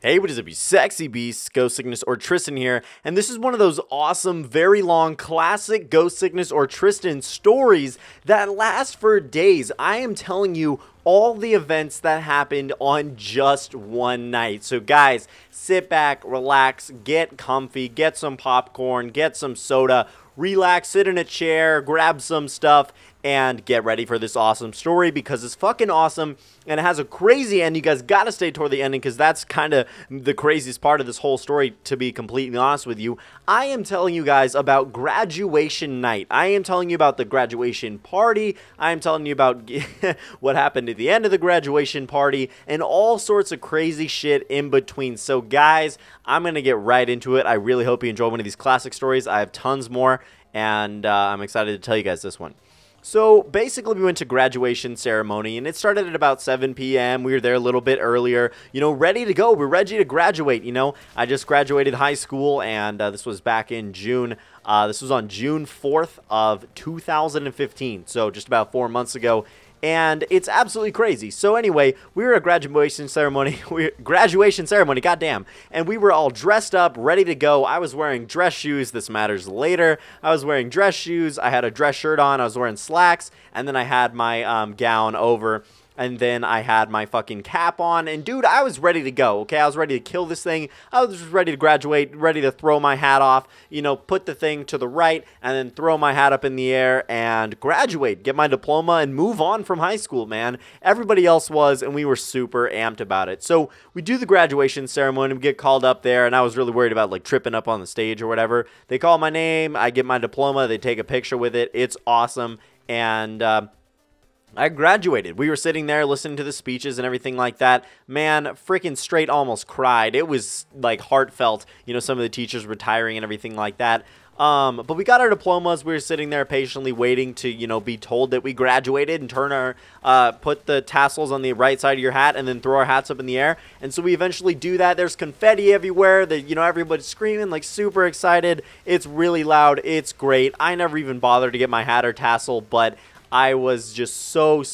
Hey, what is up, you sexy beasts? Ghost Sickness or Tristan here, and this is one of those awesome, very long, classic Ghost Sickness or Tristan stories that last for days. I am telling you all the events that happened on just one night. So guys, sit back, relax, get comfy, get some popcorn, get some soda, relax, sit in a chair, grab some stuff, and get ready for this awesome story because it's fucking awesome and it has a crazy end. You guys gotta stay toward the ending because that's kind of the craziest part of this whole story, to be completely honest with you. I am telling you guys about graduation night. I am telling you about the graduation party. I am telling you about what happened at the end of the graduation party and all sorts of crazy shit in between. So guys, I'm gonna get right into it. I really hope you enjoy one of these classic stories. I have tons more, and I'm excited to tell you guys this one. So basically we went to graduation ceremony and it started at about 7 p.m. We were there a little bit earlier, you know, ready to go. We're ready to graduate, you know. I just graduated high school and this was back in June. This was on June 4th of 2015, so just about 4 months ago. And it's absolutely crazy. So anyway, we were at graduation ceremony, goddamn. And we were all dressed up, ready to go. I was wearing dress shoes, this matters later. I was wearing dress shoes, I had a dress shirt on, I was wearing slacks, and then I had my gown over. And then I had my fucking cap on, and dude, I was ready to go, okay? I was ready to kill this thing. I was just ready to graduate, ready to throw my hat off, you know, put the thing to the right, and then throw my hat up in the air and graduate, get my diploma, and move on from high school, man. Everybody else was, and we were super amped about it. So we do the graduation ceremony, we get called up there, and I was really worried about, like, tripping up on the stage or whatever. They call my name, I get my diploma, they take a picture with it. It's awesome, and I graduated. We were sitting there listening to the speeches and everything like that. Man, freaking straight almost cried. It was like heartfelt, you know, some of the teachers retiring and everything like that. But we got our diplomas. We were sitting there patiently waiting to, you know, be told that we graduated and turn our, put the tassels on the right side of your hat and then throw our hats up in the air. And so we eventually do that. There's confetti everywhere. You know, everybody's screaming, like super excited. It's really loud. It's great. I never even bothered to get my hat or tassel, but I was just so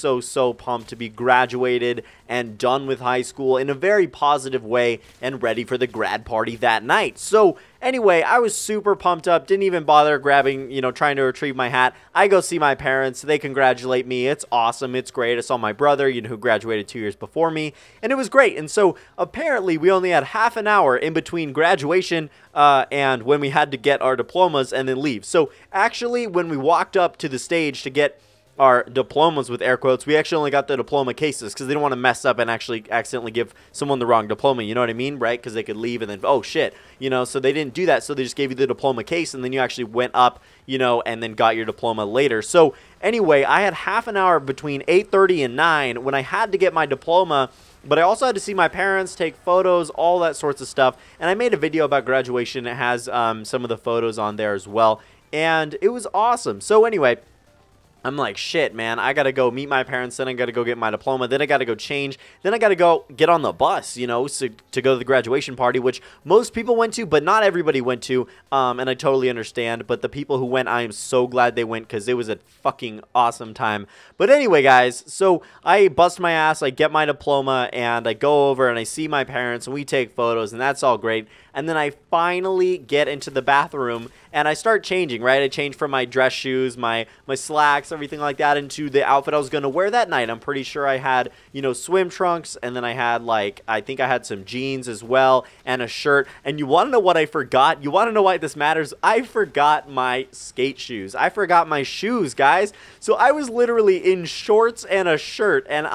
pumped to be graduated and done with high school in a very positive way and ready for the grad party that night. So anyway, I was super pumped up, didn't even bother grabbing, you know, trying to retrieve my hat. I go see my parents, they congratulate me, it's awesome, it's great. I saw my brother, you know, who graduated 2 years before me, and it was great. And so apparently we only had half an hour in between graduation and when we had to get our diplomas and then leave. So actually when we walked up to the stage to get our diplomas, with air quotes, we actually only got the diploma cases because they don't want to mess up and actually accidentally give someone the wrong diploma, you know what I mean, right? Because they could leave and then, oh shit, you know, so they didn't do that, so they just gave you the diploma case and then you actually went up, you know, and then got your diploma later. So anyway, I had half an hour between 8:30 and 9 when I had to get my diploma, but I also had to see my parents, take photos, all that sorts of stuff, and I made a video about graduation. It has some of the photos on there as well, and it was awesome. So anyway, I'm like, shit, man, I gotta go meet my parents, then I gotta go get my diploma, then I gotta go change, then I gotta go get on the bus, you know, so, to go to the graduation party, which most people went to, but not everybody went to, and I totally understand, but the people who went, I am so glad they went, because it was a fucking awesome time. But anyway, guys, so I bust my ass, I get my diploma, and I go over, and I see my parents, and we take photos, and that's all great, and then I finally get into the bathroom, and I start changing, right? I change from my dress shoes, my slacks, everything like that, into the outfit I was going to wear that night. I'm pretty sure I had, you know, swim trunks, and then I had, like, I think I had some jeans as well, and a shirt. And you want to know what I forgot? You want to know why this matters? I forgot my skate shoes. I forgot my shoes, guys. So I was literally in shorts and a shirt, and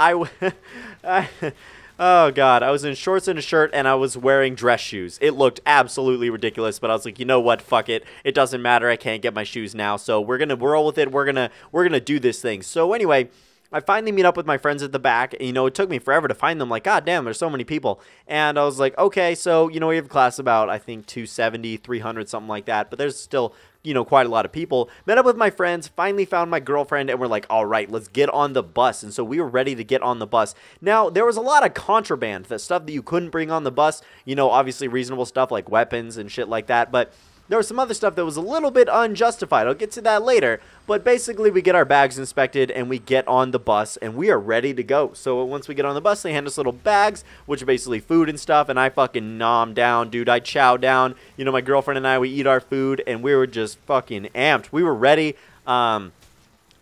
oh, God, I was in shorts and a shirt, and I was wearing dress shoes. It looked absolutely ridiculous, but I was like, you know what, fuck it. It doesn't matter. I can't get my shoes now, so we're going to roll with it. We're gonna do this thing. So anyway, I finally meet up with my friends at the back. You know, it took me forever to find them. Like, God damn, there's so many people. And I was like, okay, so, you know, we have a class about, I think, 270, 300, something like that. But there's still, you know, quite a lot of people. Met up with my friends, finally found my girlfriend, and we're like, all right, let's get on the bus. And so we were ready to get on the bus. Now, there was a lot of contraband, the stuff that you couldn't bring on the bus. You know, obviously reasonable stuff like weapons and shit like that. But there was some other stuff that was a little bit unjustified. I'll get to that later. But basically, we get our bags inspected, and we get on the bus, and we are ready to go. So once we get on the bus, they hand us little bags, which are basically food and stuff, and I fucking nom down, dude. I chow down. You know, my girlfriend and I, we eat our food, and we were just fucking amped. We were ready.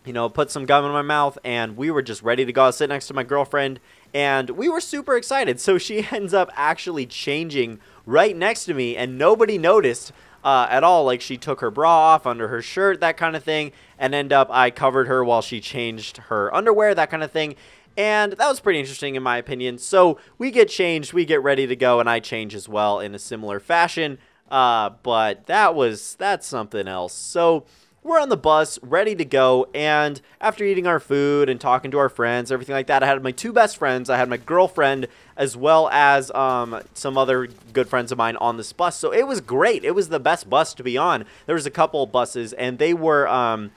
You know, put some gum in my mouth, and we were just ready to go. I was sitting next to my girlfriend, and we were super excited. So she ends up actually changing right next to me, and nobody noticed at all. Like, she took her bra off under her shirt, that kind of thing, and I covered her while she changed her underwear, that kind of thing. And that was pretty interesting in my opinion. So we get changed, we get ready to go, and I change as well in a similar fashion. But that's something else. So we're on the bus, ready to go, and after eating our food and talking to our friends, everything like that, I had my two best friends, I had my girlfriend, as well as some other good friends of mine on this bus. So it was great. It was the best bus to be on. There was a couple buses, and they were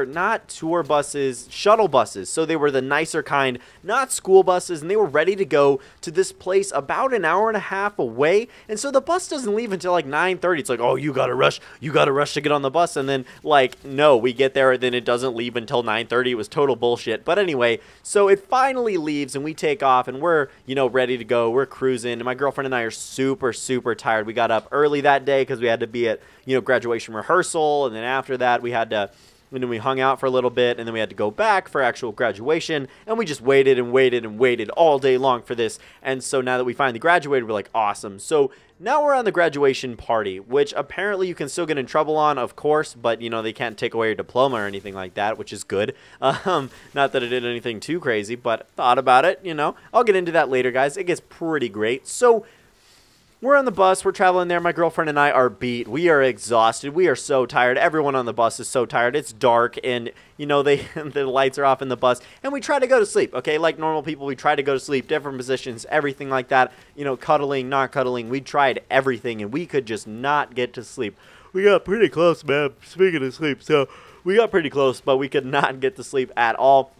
not tour buses, shuttle buses. So they were the nicer kind, not school buses, and they were ready to go to this place about an hour and a half away. And so the bus doesn't leave until like 9:30. It's like, oh, you gotta rush to get on the bus. And then like, no, we get there, and then it doesn't leave until 9:30. It was total bullshit. But anyway, so it finally leaves, and we take off, and we're, you know, ready to go. We're cruising, and my girlfriend and I are super, super tired. We got up early that day because we had to be at, you know, graduation rehearsal, and then after that we had to, and then we hung out for a little bit, and then we had to go back for actual graduation, and we just waited and waited and waited all day long for this. And so now that we finally graduated, we're like, awesome. So now we're on the graduation party, which apparently you can still get in trouble on, of course, but, you know, they can't take away your diploma or anything like that, which is good. Not that it did anything too crazy, but thought about it, you know. I'll get into that later, guys. It gets pretty great. So we're on the bus, we're traveling there, my girlfriend and I are beat, we are exhausted, we are so tired, everyone on the bus is so tired, it's dark, and, you know, the lights are off in the bus, and we try to go to sleep, okay, like normal people, we try to go to sleep, different positions, everything like that, you know, cuddling, not cuddling, we tried everything, and we could just not get to sleep. We got pretty close, man, speaking of sleep, so we got pretty close, but we could not get to sleep at all.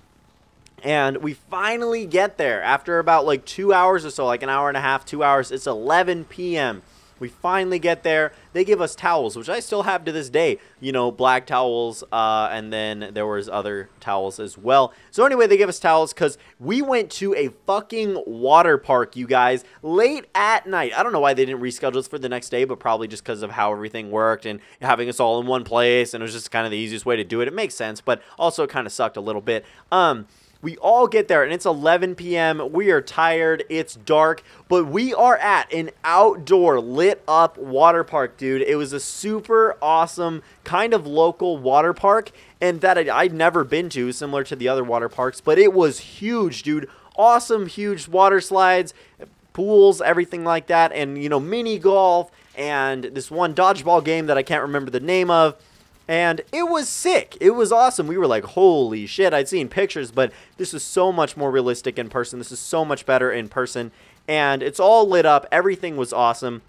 And we finally get there after about like 2 hours or so, like an hour and a half, 2 hours. It's 11 p.m. We finally get there. They give us towels, which I still have to this day. You know, black towels, and then there was other towels as well. So anyway, they give us towels because we went to a fucking water park, you guys, late at night. I don't know why they didn't reschedule us for the next day, but probably just because of how everything worked and having us all in one place, and it was just kind of the easiest way to do it. It makes sense, but also it kind of sucked a little bit. We all get there, and it's 11 p.m. We are tired. It's dark, but we are at an outdoor lit-up water park, dude. It was a super awesome kind of local water park, and that I'd never been to, similar to the other water parks, but it was huge, dude. Awesome, huge water slides, pools, everything like that, and, you know, mini golf, and this one dodgeball game that I can't remember the name of. And it was sick. It was awesome. We were like, holy shit. I'd seen pictures, but this is so much more realistic in person. This is so much better in person. And it's all lit up. Everything was awesome.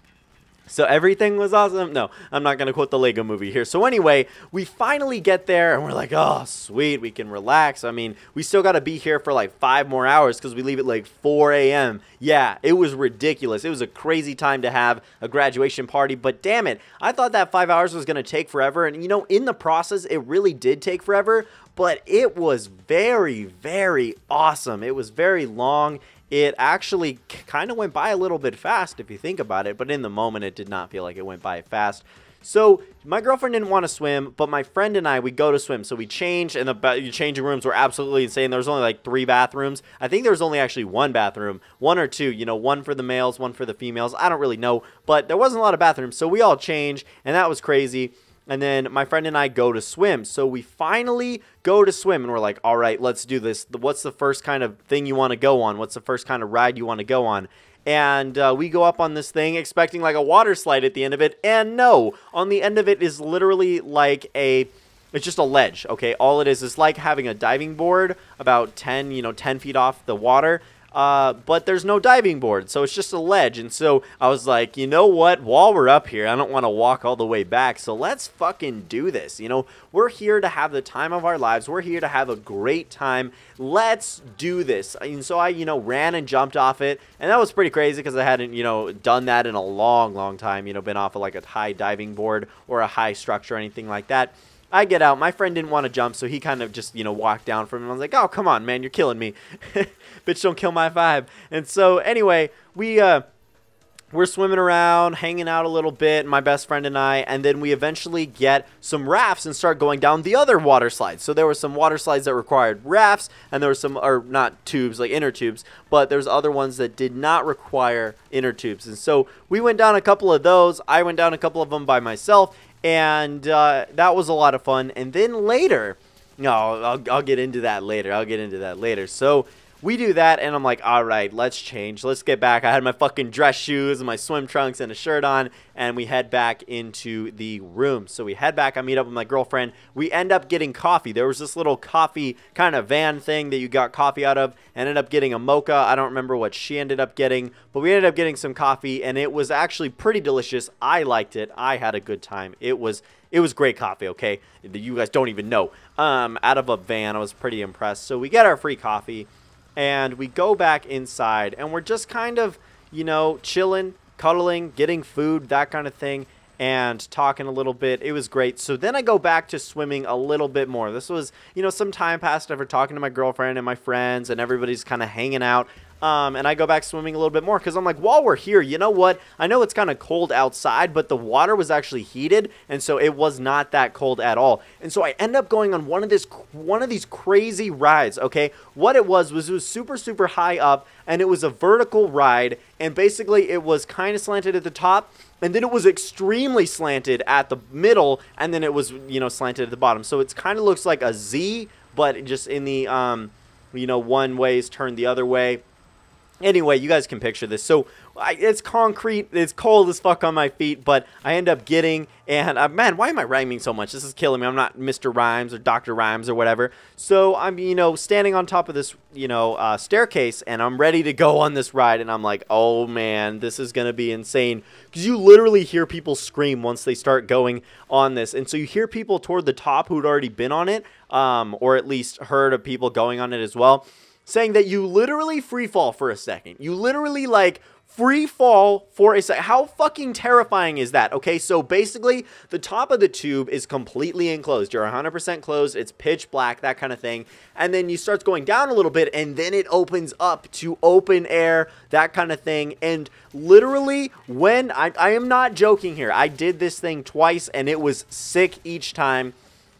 So everything was awesome? No, I'm not going to quote the Lego movie here. So anyway, we finally get there, and we're like, oh, sweet, we can relax. I mean, we still got to be here for like 5 more hours because we leave at like 4 a.m. Yeah, it was ridiculous. It was a crazy time to have a graduation party, but damn it, I thought that 5 hours was going to take forever. And, you know, in the process, it really did take forever, but it was very, very awesome. It was very long. It actually kind of went by a little bit fast if you think about it, but in the moment it did not feel like it went by fast. So my girlfriend didn't want to swim, but my friend and I, we go to swim. So we change, and the changing rooms were absolutely insane. There was only like 3 bathrooms. I think there was only actually 1 bathroom, 1 or 2, you know, 1 for the males, 1 for the females. I don't really know, but there wasn't a lot of bathrooms. So we all changed, and that was crazy. And then my friend and I go to swim. So we finally go to swim, and we're like, all right, let's do this. What's the first kind of thing you want to go on? What's the first kind of ride you want to go on? And we go up on this thing expecting like a water slide at the end of it. And no, on the end of it is literally like it's just a ledge, okay? All it is like having a diving board about 10 feet off the water. but there's no diving board, so it's just a ledge. And so I was like, you know what? While we're up here, I don't want to walk all the way back, so let's fucking do this. You know, we're here to have the time of our lives. We're here to have a great time. Let's do this. And so I, you know, ran and jumped off it, and that was pretty crazy because I hadn't, you know, done that in a long, long time. You know, been off of like a high diving board or a high structure or anything like that. I get out. My friend didn't want to jump, so he kind of just, you know, walked down from him. I was like, oh, come on, man, you're killing me. Bitch, don't kill my vibe. And so, anyway, we're swimming around, hanging out a little bit, my best friend and I, and then we eventually get some rafts and start going down the other water slides. So there were some water slides that required rafts, and there were some, or not tubes, like inner tubes, but there's other ones that did not require inner tubes. And so we went down a couple of those. I went down a couple of them by myself, and that was a lot of fun. And then later, no, I'll get into that later. So we do that, and I'm like, all right, let's change. Let's get back. I had my fucking dress shoes and my swim trunks and a shirt on, and we head back into the room. So we head back. I meet up with my girlfriend. We end up getting coffee. There was this little coffee kind of van thing that you got coffee out of. I ended up getting a mocha. I don't remember what she ended up getting, but we ended up getting some coffee, and it was actually pretty delicious. I liked it. I had a good time. It was great coffee, okay? You guys don't even know. Out of a van, I was pretty impressed. So we get our free coffee, and we go back inside, and we're just kind of, you know, chilling, cuddling, getting food, that kind of thing, and talking a little bit. It was great. So then I go back to swimming a little bit more. This was, you know, some time passed after talking to my girlfriend and my friends, and everybody's kind of hanging out. And I go back swimming a little bit more because I'm like, while we're here, you know what? I know it's kind of cold outside, but the water was actually heated, and so it was not that cold at all. And so I end up going on one of these crazy rides, okay? What it was super, super high up, and it was a vertical ride, and basically it was kind of slanted at the top, and then it was extremely slanted at the middle, and then it was, you know, slanted at the bottom. So it kind of looks like a Z, but just in the, you know, one way is turned the other way. Anyway, you guys can picture this. So it's concrete. It's cold as fuck on my feet, but I end up getting, and man, why am I rhyming so much? This is killing me. I'm not Mr. Rhymes or Dr. Rhymes or whatever. So I'm, you know, standing on top of this, you know, staircase, and I'm ready to go on this ride, and I'm like, oh man, this is going to be insane. Because you literally hear people scream once they start going on this. And so you hear people toward the top who'd already been on it, or at least heard of people going on it as well, saying that you literally free fall for a second. You literally, like, free fall for a second. How fucking terrifying is that? Okay, so basically, the top of the tube is completely enclosed. You're 100% closed. It's pitch black, that kind of thing. And then you start going down a little bit, and then it opens up to open air, that kind of thing. And literally, when I am not joking here, I did this thing twice, and it was sick each time.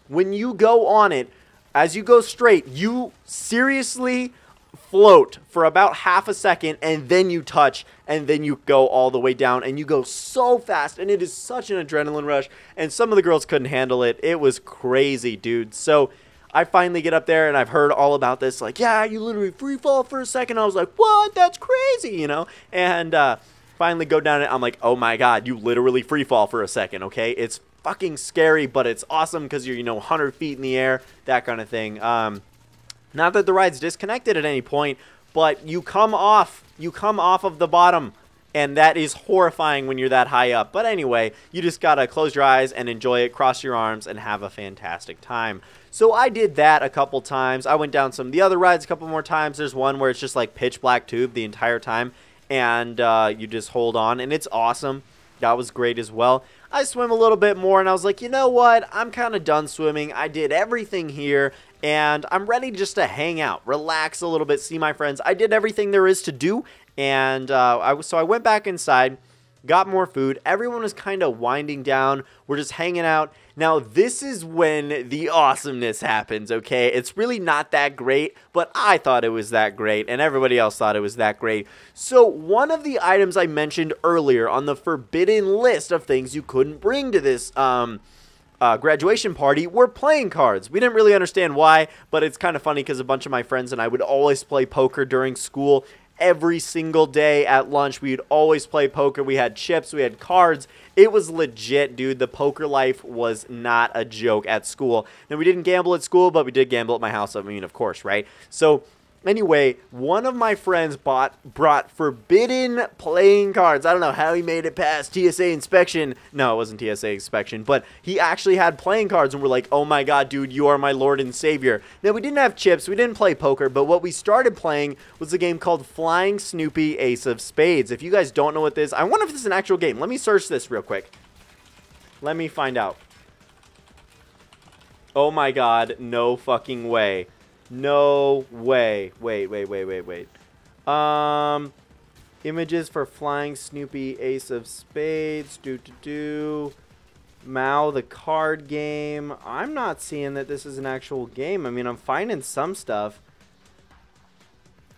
When you go on it, as you go straight, you seriously float for about half a second, and then you touch, and then you go all the way down, and you go so fast, and it is such an adrenaline rush, and some of the girls couldn't handle it. It was crazy, dude. So I finally get up there, and I've heard all about this, like, yeah, you literally free fall for a second. I was like, what? That's crazy, you know? And finally go down it. I'm like, oh my god, you literally free fall for a second, okay? It's fucking scary, but it's awesome because you're, you know, 100 feet in the air, that kind of thing. Not that the ride's disconnected at any point, but you come off of the bottom, and that is horrifying when you're that high up. But anyway, you just gotta close your eyes and enjoy it, cross your arms, and have a fantastic time. So I did that a couple times. I went down some of the other rides a couple more times. There's one where it's just like pitch black tube the entire time, and you just hold on, and it's awesome. That was great as well. I swim a little bit more, and I was like, you know what? I'm kind of done swimming. I did everything here, and I'm ready just to hang out, relax a little bit, see my friends. I did everything there is to do, and so I went back inside, got more food. Everyone was kind of winding down. We're just hanging out. Now, this is when the awesomeness happens, okay? It's really not that great, but I thought it was that great, and everybody else thought it was that great. So, one of the items I mentioned earlier on the forbidden list of things you couldn't bring to this graduation party were playing cards. We didn't really understand why, but it's kind of funny because a bunch of my friends and I would always play poker during school. Every single day at lunch, we'd always play poker. We had chips, we had cards. It was legit, dude. The poker life was not a joke at school. Now, we didn't gamble at school, but we did gamble at my house. I mean, of course, right? So Anyway, one of my friends brought forbidden playing cards. I don't know how he made it past TSA inspection. No, it wasn't TSA inspection, but he actually had playing cards, and we're like, oh my god, dude, you are my lord and savior. Now, we didn't have chips, we didn't play poker, but what we started playing was a game called Flying Snoopy Ace of Spades. If you guys don't know what this is, I wonder if this is an actual game. Let me search this real quick. Let me find out. Oh my god, no fucking way. No way. Wait. Images for Flying Snoopy Ace of Spades. Mao the card game. I'm not seeing that this is an actual game. I mean, I'm finding some stuff.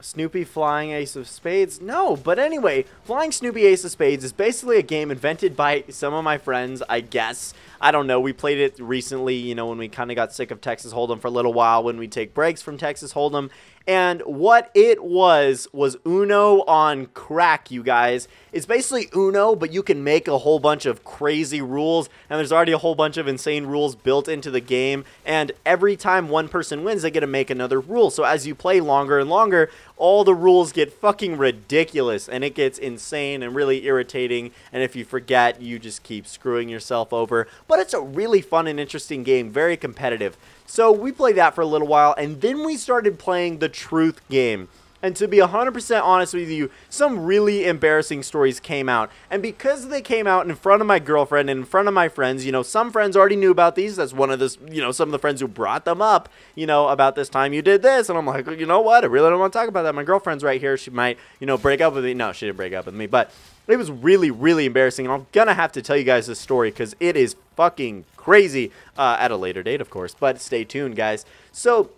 Snoopy Flying Ace of Spades? No, but anyway, Flying Snoopy Ace of Spades is basically a game invented by some of my friends, I guess. I don't know, we played it recently, you know, when we kind of got sick of Texas Hold'em for a little while, when we take breaks from Texas Hold'em. And what it was Uno on crack, you guys. It's basically Uno, but you can make a whole bunch of crazy rules, and there's already a whole bunch of insane rules built into the game, and every time one person wins, they get to make another rule. So as you play longer and longer, all the rules get fucking ridiculous, and it gets insane and really irritating, and if you forget, you just keep screwing yourself over. But it's a really fun and interesting game, very competitive. So we played that for a little while, and then we started playing the truth game. And to be 100% honest with you, some really embarrassing stories came out. And because they came out in front of my girlfriend and in front of my friends, you know, some friends already knew about these. That's one of the, you know, some of the friends who brought them up, you know, about this time you did this. And I'm like, you know what? I really don't want to talk about that. My girlfriend's right here. She might, you know, break up with me. No, she didn't break up with me. But it was really, really embarrassing. And I'm going to have to tell you guys this story because it is fucking crazy at a later date, of course. But stay tuned, guys. So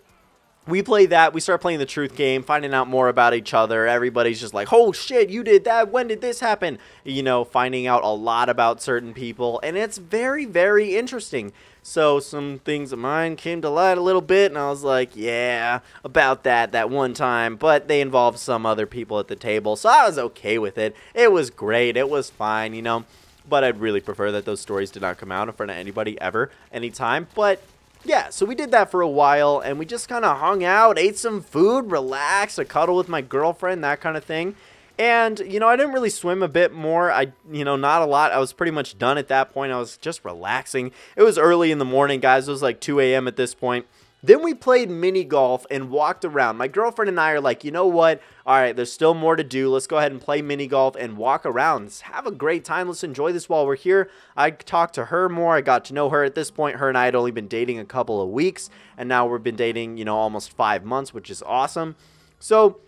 we played that. We started playing the truth game, finding out more about each other. Everybody's just like, oh shit, you did that. When did this happen? You know, finding out a lot about certain people. And it's very, very interesting. So some things of mine came to light a little bit. And I was like, yeah, about that one time. But they involved some other people at the table. So I was okay with it. It was great. It was fine, you know. But I'd really prefer that those stories did not come out in front of anybody ever, anytime. But yeah, so we did that for a while, and we just kind of hung out, ate some food, relaxed, a cuddle with my girlfriend, that kind of thing. And, you know, I didn't really swim a bit more. You know, not a lot. I was pretty much done at that point. I was just relaxing. It was early in the morning, guys. It was like 2 a.m. at this point. Then we played mini golf and walked around. My girlfriend and I are like, you know what? All right, there's still more to do. Let's go ahead and play mini golf and walk around. Let's have a great time. Let's enjoy this while we're here. I talked to her more. I got to know her. At this point, her and I had only been dating a couple of weeks, and now we've been dating, you know, almost 5 months, which is awesome. So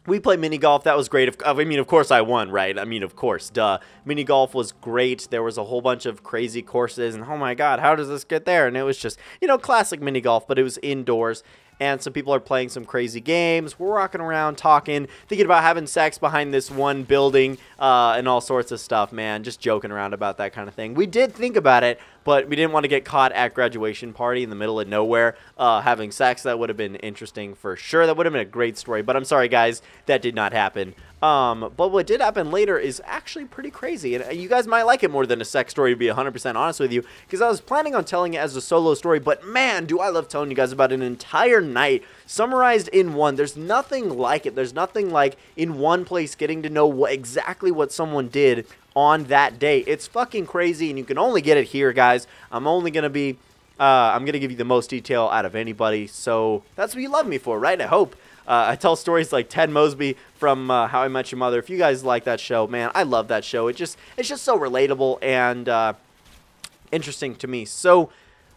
we played mini golf. That was great. I mean, of course I won, right? I mean, of course, duh. Mini golf was great. There was a whole bunch of crazy courses, and oh my god, how does this get there? And it was just, you know, classic mini golf, but it was indoors. And some people are playing some crazy games. We're walking around, talking, thinking about having sex behind this one building, and all sorts of stuff, man. Just joking around about that kind of thing. We did think about it, but we didn't want to get caught at graduation party in the middle of nowhere having sex. That would have been interesting for sure. That would have been a great story. But I'm sorry, guys, that did not happen. But what did happen later is actually pretty crazy, and you guys might like it more than a sex story, to be 100% honest with you, because I was planning on telling it as a solo story, but man, do I love telling you guys about an entire night summarized in one. There's nothing like it. There's nothing like in one place getting to know exactly what someone did on that day. It's fucking crazy, and you can only get it here, guys. I'm only going to be, I'm going to give you the most detail out of anybody, so that's what you love me for, right? I hope. I tell stories like Ted Mosby from How I Met Your Mother. If you guys like that show, man, I love that show. It's just so relatable and interesting to me. So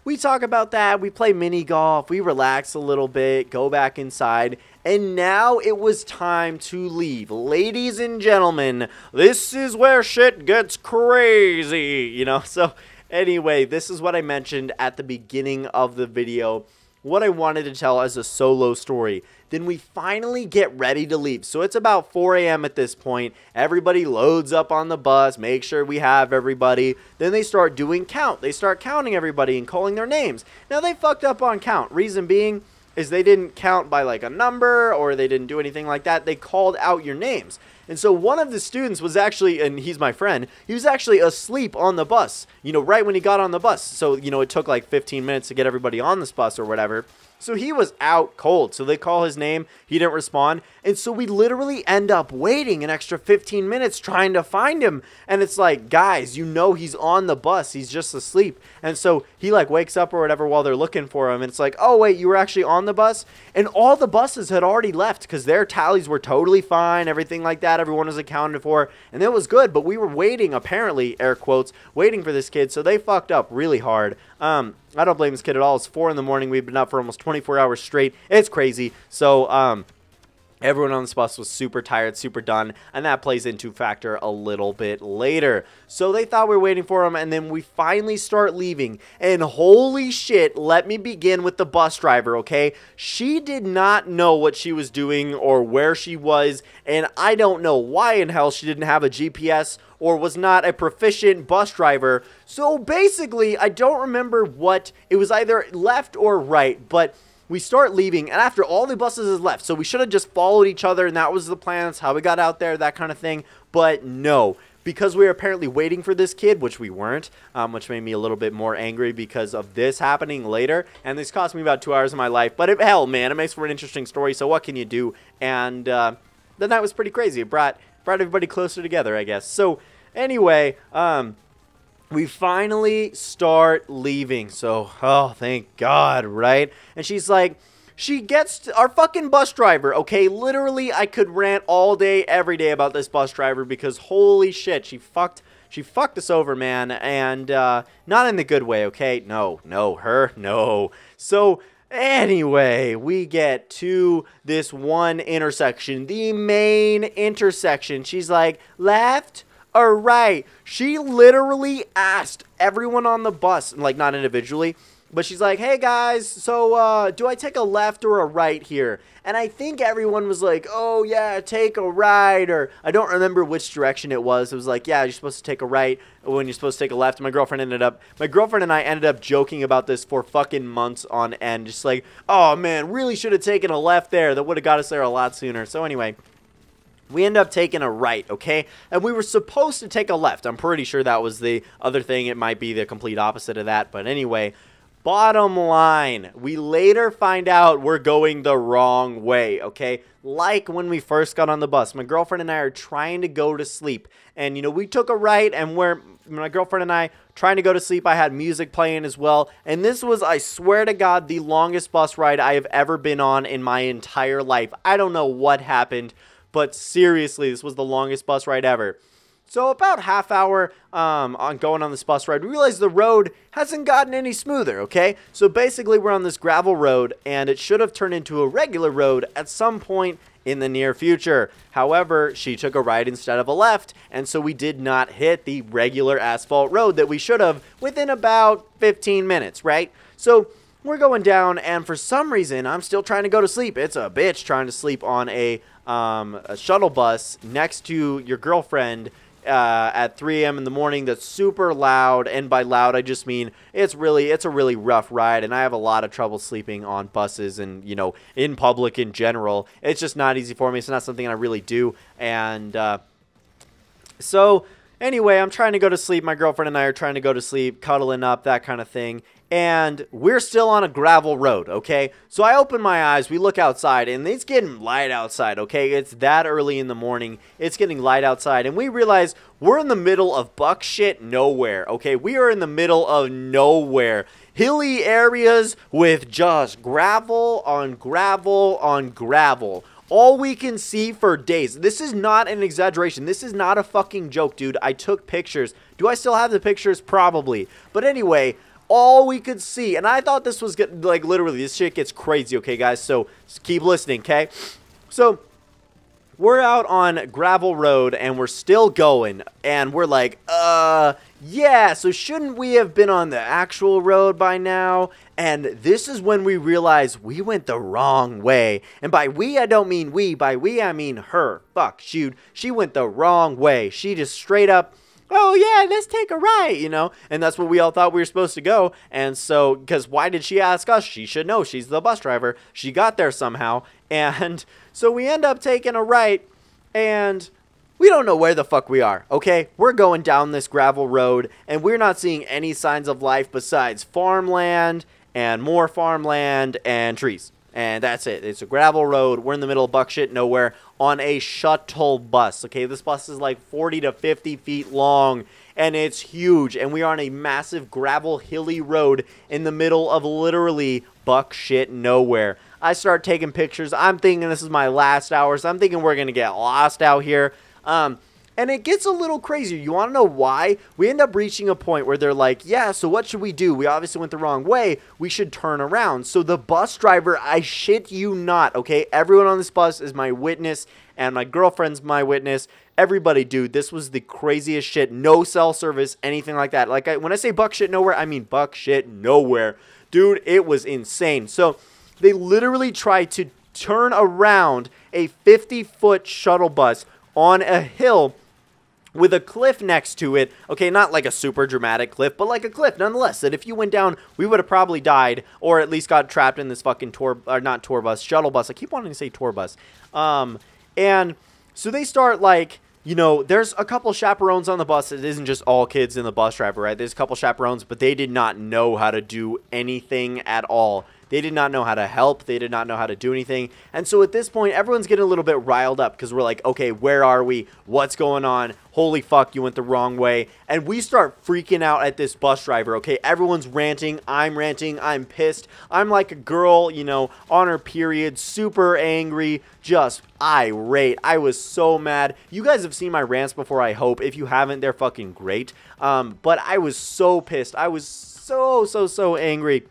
we talk about that. We play mini golf. We relax a little bit, go back inside. And now it was time to leave. Ladies and gentlemen, this is where shit gets crazy, you know? So anyway, this is what I mentioned at the beginning of the video. What I wanted to tell as a solo story. Then we finally get ready to leave. So it's about 4 a.m. at this point. Everybody loads up on the bus, make sure we have everybody. Then they start doing count. They start counting everybody and calling their names. Now they fucked up on count. Reason being is they didn't count by like a number or they didn't do anything like that. They called out your names. And so one of the students was actually, and he's my friend, he was actually asleep on the bus, right when he got on the bus. So, it took like 15 minutes to get everybody on this bus or whatever. So he was out cold. So they call his name. He didn't respond. And so we literally end up waiting an extra 15 minutes trying to find him. And it's like, guys, he's on the bus. He's just asleep. And so he like wakes up or whatever while they're looking for him. And it's like, oh, wait, you were actually on the bus? And all the buses had already left because their tallies were totally fine. Everything like that. Everyone was accounted for. And it was good. But we were waiting, apparently, air quotes, waiting for this kid. So they fucked up really hard. I don't blame this kid at all. It's 4 in the morning. We've been up for almost 24 hours straight. It's crazy. So, everyone on this bus was super tired, super done, and that plays into factor a little bit later. So they thought we were waiting for him, and then we finally start leaving. And holy shit, let me begin with the bus driver, okay? She did not know what she was doing or where she was, and I don't know why in hell she didn't have a GPS or was not a proficient bus driver. So basically, I don't remember what, it was either left or right, but we start leaving, and after all the buses is left, so we should have just followed each other, and that was the plan. That's how we got out there, that kind of thing. But no, because we were apparently waiting for this kid, which we weren't, which made me a little bit more angry because of this happening later. And this cost me about 2 hours of my life. But hell, man, it makes for an interesting story. So what can you do? And the night was pretty crazy. It brought everybody closer together, I guess. So anyway, we finally start leaving. So, oh, thank God, right? And she's like, she gets our fucking bus driver, okay? Literally, I could rant all day, every day about this bus driver because holy shit, she fucked us over, man. And not in the good way, okay? No. So anyway, we get to this one intersection, the main intersection. She's like, left or right? She literally asked everyone on the bus, like not individually, but she's like, hey guys, so do I take a left or a right here? And I think everyone was like, oh yeah, take a right, or I don't remember which direction it was. It was like, yeah, you're supposed to take a right when you're supposed to take a left. My girlfriend and I ended up joking about this for fucking months on end. Just like, oh man, really should have taken a left there. That would have got us there a lot sooner. So anyway, we end up taking a right, okay? And we were supposed to take a left. I'm pretty sure that was the other thing. It might be the complete opposite of that. But anyway, bottom line, we later find out we're going the wrong way, okay? Like when we first got on the bus, my girlfriend and I are trying to go to sleep. And, we took a right, and my girlfriend and I trying to go to sleep. I had music playing as well. And this was, I swear to God, the longest bus ride I have ever been on in my entire life. I don't know what happened, but seriously, this was the longest bus ride ever. So about half hour on going on this bus ride, we realized the road hasn't gotten any smoother, okay? So basically, we're on this gravel road, and it should have turned into a regular road at some point in the near future. However, she took a right instead of a left, and so we did not hit the regular asphalt road that we should have within about 15 minutes, right? So we're going down, and for some reason, I'm still trying to go to sleep. It's a bitch trying to sleep on a shuttle bus next to your girlfriend at 3 a.m. in the morning that's super loud. And by loud, I just mean it's a really rough ride, and I have a lot of trouble sleeping on buses and, in public in general. It's just not easy for me. It's not something I really do. And so anyway, I'm trying to go to sleep. My girlfriend and I are trying to go to sleep, cuddling up, that kind of thing. And we're still on a gravel road, okay? So I open my eyes, we look outside, and it's getting light outside, okay? It's that early in the morning. It's getting light outside, and we realize we're in the middle of buck shit nowhere, okay? We are in the middle of nowhere. Hilly areas with just gravel on gravel on gravel. All we can see for days. This is not an exaggeration. This is not a fucking joke, dude. I took pictures. Do I still have the pictures? Probably. But anyway, all we could see, and I thought this was like literally, this shit gets crazy, okay, guys? So keep listening, okay? So we're out on gravel road, and we're still going, and we're like, yeah, so shouldn't we have been on the actual road by now? And this is when we realize we went the wrong way. And by we, I don't mean we. By we, I mean her. Fuck, shoot. She went the wrong way. She just straight up, oh yeah, let's take a right, and that's what we all thought we were supposed to go. And so, because why did she ask us? She should know. She's the bus driver. She got there somehow. And so we end up taking a right, and We don't know where the fuck we are, okay? We're going down this gravel road, and we're not seeing any signs of life besides farmland and more farmland and trees. And that's it. It's a gravel road. We're in the middle of buckshit nowhere on a shuttle bus, okay? This bus is like 40 to 50 feet long, and it's huge. And we are on a massive gravel hilly road in the middle of literally buckshit nowhere. I start taking pictures. I'm thinking this is my last hour, so I'm thinking we're going to get lost out here. And it gets a little crazier. You want to know why? We end up reaching a point where they're like, yeah, so what should we do? We obviously went the wrong way. We should turn around. So the bus driver, I shit you not, okay? Everyone on this bus is my witness, and my girlfriend's my witness. Everybody, dude, this was the craziest shit. No cell service, anything like that. Like, when I say buck shit nowhere, I mean buck shit nowhere. Dude, it was insane. So they literally tried to turn around a 50-foot shuttle bus on a hill with a cliff next to it. Okay, not like a super dramatic cliff, but like a cliff nonetheless, that if you went down, we would have probably died, or at least got trapped in this fucking shuttle bus. I keep wanting to say tour bus. And so they start like, you know, there's a couple chaperones on the bus. It isn't just all kids and the bus driver, right? There's a couple chaperones, but they did not know how to do anything at all. They did not know how to help. They did not know how to do anything. And so at this point, everyone's getting a little bit riled up because we're like, okay, where are we? What's going on? Holy fuck, you went the wrong way. And we start freaking out at this bus driver, okay? Everyone's ranting. I'm pissed. I'm like a girl, you know, on her period, super angry, just irate. I was so mad. You guys have seen my rants before, I hope. If you haven't, they're fucking great. But I was so pissed. I was so angry.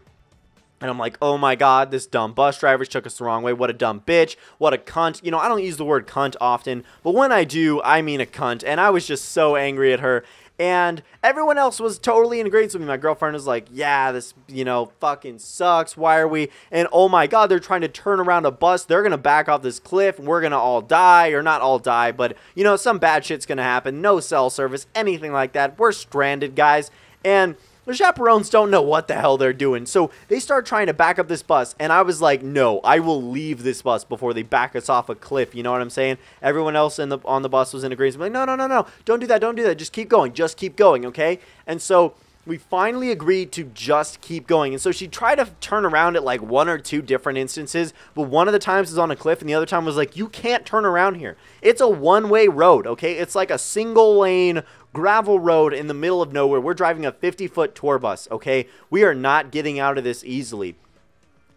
And I'm like, oh my god, this dumb bus driver took us the wrong way. What a dumb bitch. What a cunt. You know, I don't use the word cunt often, but when I do, I mean a cunt. And I was just so angry at her. And everyone else was totally in agreement with me. My girlfriend was like, yeah, this, you know, fucking sucks. Why are we? And oh my god, they're trying to turn around a bus. They're going to back off this cliff. And we're going to all die. Or not all die, but, you know, some bad shit's going to happen. No cell service, anything like that. We're stranded, guys. And the chaperones don't know what the hell they're doing. So they start trying to back up this bus. And I was like, no, I will leave this bus before they back us off a cliff. You know what I'm saying? Everyone else on the bus was in agreement. I'm like, no. Don't do that. Don't do that. Just keep going. Just keep going, okay? And so we finally agreed to just keep going. And so she tried to turn around at like one or two different instances. But one of the times was on a cliff. And the other time was like, you can't turn around here. It's a one-way road, okay? It's like a single lane gravel road in the middle of nowhere. We're driving a 50-foot tour bus, okay? We are not getting out of this easily.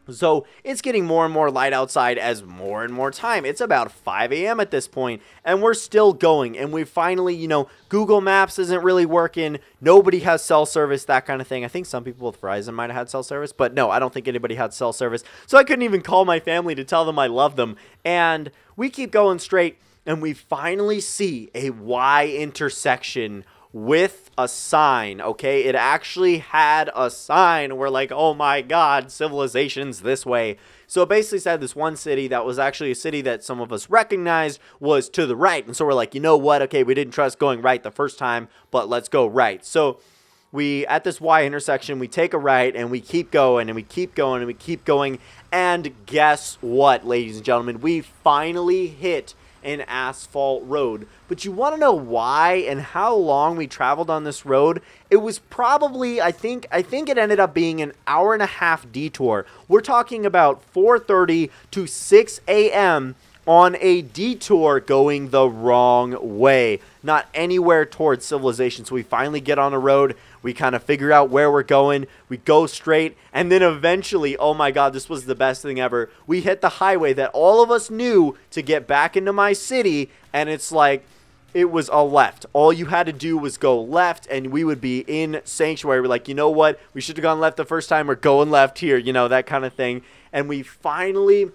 So it's getting more and more light outside as more and more time. It's about 5 a.m. at this point, and we're still going. And we finally, you know, Google Maps isn't really working. Nobody has cell service, that kind of thing. I think some people with Verizon might have had cell service, but no, I don't think anybody had cell service. So I couldn't even call my family to tell them I love them. And we keep going straight. And we finally see a Y intersection with a sign, okay? It actually had a sign. We're like, oh my god, civilization's this way. So it basically said this one city that was actually a city that some of us recognized was to the right. And so we're like, you know what? Okay, we didn't trust going right the first time, but let's go right. So we, at this Y intersection, we take a right and we keep going and we keep going and we keep going. And guess what, ladies and gentlemen? We finally hit an asphalt road. But you want to know why and how long we traveled on this road? It was probably, I think it ended up being an hour-and-a-half detour. We're talking about 4:30 to 6 a.m. on a detour going the wrong way. Not anywhere towards civilization. So we finally get on a road. We kind of figure out where we're going. We go straight. And then eventually, oh my god, this was the best thing ever. We hit the highway that all of us knew to get back into my city. And it's like, it was a left. All you had to do was go left and we would be in Sanctuary. We're like, you know what? We should have gone left the first time. We're going left here. You know, that kind of thing. And we finally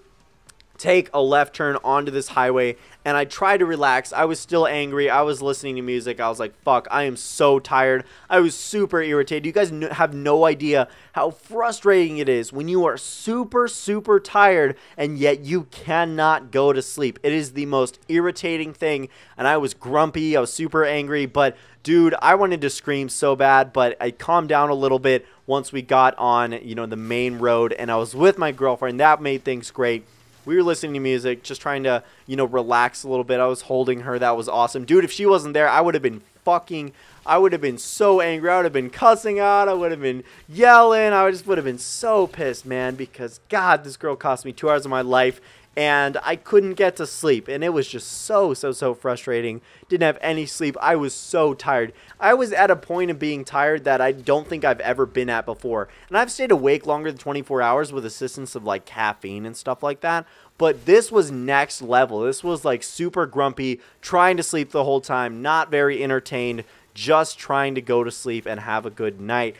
take a left turn onto this highway, and I tried to relax. I was still angry. I was listening to music. I was like, fuck, I am so tired. I was super irritated. You guys have no idea how frustrating it is when you are super tired and yet you cannot go to sleep. It is the most irritating thing, and I was grumpy. I was super angry, but dude, I wanted to scream so bad, but I calmed down a little bit once we got on, you know, the main road, and I was with my girlfriend. That made things great. We were listening to music, just trying to, you know, relax a little bit. I was holding her. That was awesome. Dude, if she wasn't there, I would have been so angry. I would have been cussing out. I would have been yelling. I just would have been so pissed, man, because, God, this girl cost me 2 hours of my life, and I couldn't get to sleep, and it was just so frustrating. Didn't have any sleep. I was so tired. I was at a point of being tired that I don't think I've ever been at before, and I've stayed awake longer than 24 hours with assistance of, like, caffeine and stuff like that, but this was next level. This was, like, super grumpy, trying to sleep the whole time, not very entertained, just trying to go to sleep and have a good night.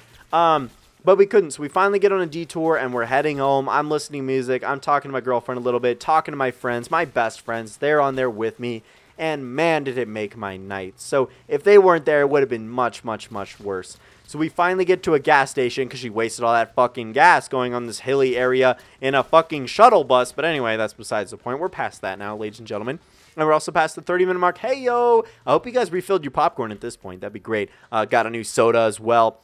But we couldn't, so we finally get on a detour, and we're heading home. I'm listening to music. I'm talking to my girlfriend a little bit, talking to my friends, my best friends. They're on there with me, and man, did it make my night. So if they weren't there, it would have been much worse. So we finally get to a gas station because she wasted all that fucking gas going on this hilly area in a fucking shuttle bus. But anyway, that's besides the point. We're past that now, ladies and gentlemen. And we're also past the 30-minute mark. Hey, yo! I hope you guys refilled your popcorn at this point. That'd be great. Got a new soda as well.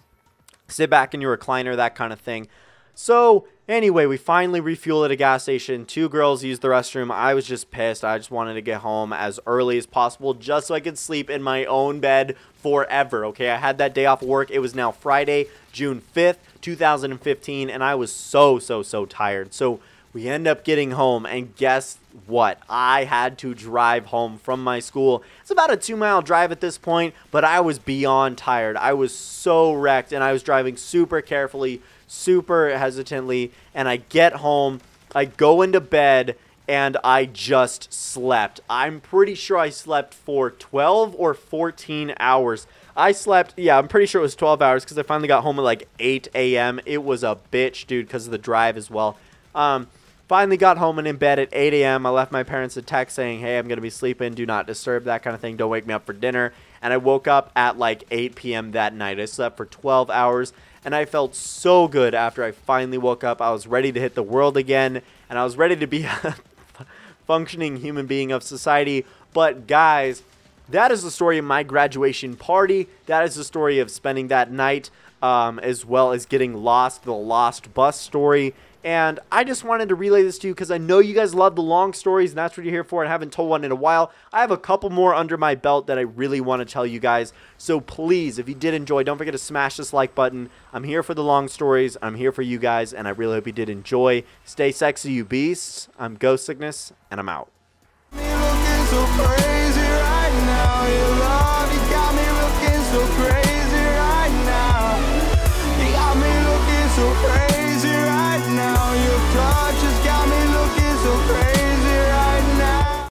Sit back in your recliner, that kind of thing. So, anyway, we finally refuel at a gas station. 2 girls used the restroom. I was just pissed. I just wanted to get home as early as possible just so I could sleep in my own bed forever, okay? I had that day off of work. It was now Friday, June 5th, 2015, and I was so tired. So, we end up getting home, and guess what? I had to drive home from my school. It's about a 2-mile drive at this point, but I was beyond tired. I was so wrecked, and I was driving super carefully, super hesitantly, and I get home, I go into bed, and I just slept. I'm pretty sure I slept for 12 or 14 hours. I slept, yeah, I'm pretty sure it was 12 hours because I finally got home at like 8 a.m. It was a bitch, dude, because of the drive as well. Finally got home and in bed at 8 a.m. I left my parents a text saying, hey, I'm going to be sleeping. Do not disturb, that kind of thing. Don't wake me up for dinner. And I woke up at like 8 p.m. that night. I slept for 12 hours, and I felt so good after I finally woke up. I was ready to hit the world again, and I was ready to be a functioning human being of society. But guys, that is the story of my graduation party. That is the story of spending that night, as well as getting lost, the lost bus story. And I just wanted to relay this to you because I know you guys love the long stories, and that's what you're here for, and I haven't told one in a while. I have a couple more under my belt that I really want to tell you guys. So please, if you did enjoy, don't forget to smash this like button. I'm here for the long stories. I'm here for you guys, and I really hope you did enjoy. Stay sexy, you beasts. I'm GhostSickness, and I'm out.